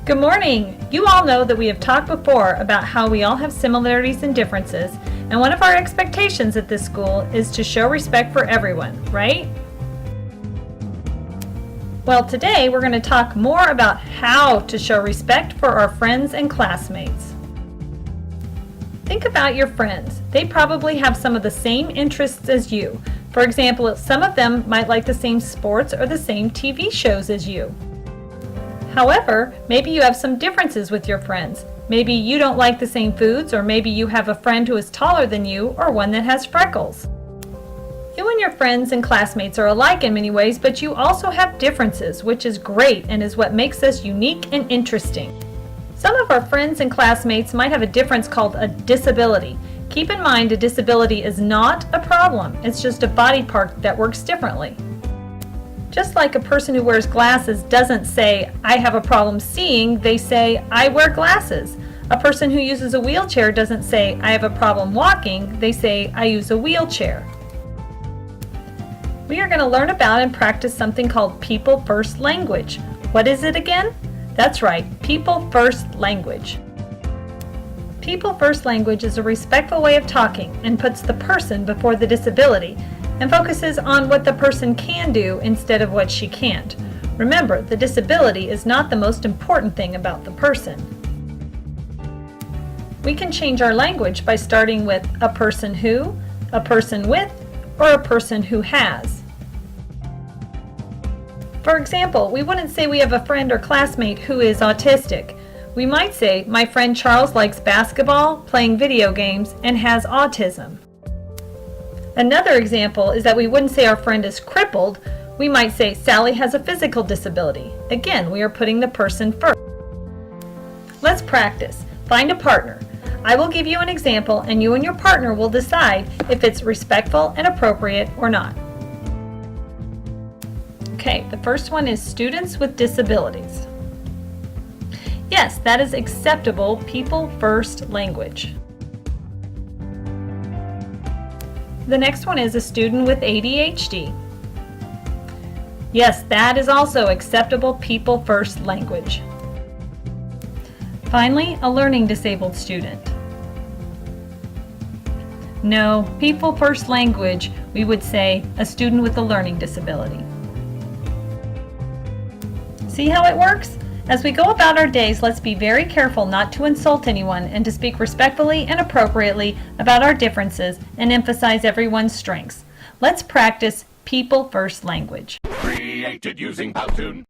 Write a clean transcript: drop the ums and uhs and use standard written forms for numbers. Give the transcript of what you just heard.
Good morning! You all know that we have talked before about how we all have similarities and differences, and one of our expectations at this school is to show respect for everyone, right? Well, today we're going to talk more about how to show respect for our friends and classmates. Think about your friends. They probably have some of the same interests as you. For example, some of them might like the same sports or the same TV shows as you. However, maybe you have some differences with your friends. Maybe you don't like the same foods, or maybe you have a friend who is taller than you or one that has freckles. You and your friends and classmates are alike in many ways, but you also have differences, which is great and is what makes us unique and interesting. Some of our friends and classmates might have a difference called a disability. Keep in mind, a disability is not a problem. It's just a body part that works differently. Just like a person who wears glasses doesn't say, "I have a problem seeing," they say, "I wear glasses." A person who uses a wheelchair doesn't say, "I have a problem walking," they say, "I use a wheelchair." We are going to learn about and practice something called People First Language. What is it again? That's right, People First Language. People First Language is a respectful way of talking and puts the person before the disability, and focuses on what the person can do instead of what she can't. Remember, the disability is not the most important thing about the person. We can change our language by starting with a person who, a person with, or a person who has. For example, we wouldn't say we have a friend or classmate who is autistic. We might say, "My friend Charles likes basketball, playing video games, and has autism." Another example is that we wouldn't say our friend is crippled. We might say, "Sally has a physical disability." Again, we are putting the person first. Let's practice. Find a partner. I will give you an example, and you and your partner will decide if it's respectful and appropriate or not. Okay, the first one is students with disabilities. Yes, that is acceptable People First language. The next one is a student with ADHD. Yes, that is also acceptable People First language. Finally, a learning disabled student. No, People First language, we would say a student with a learning disability. See how it works? As we go about our days, let's be very careful not to insult anyone and to speak respectfully and appropriately about our differences and emphasize everyone's strengths. Let's practice People First language. Created using Powtoon.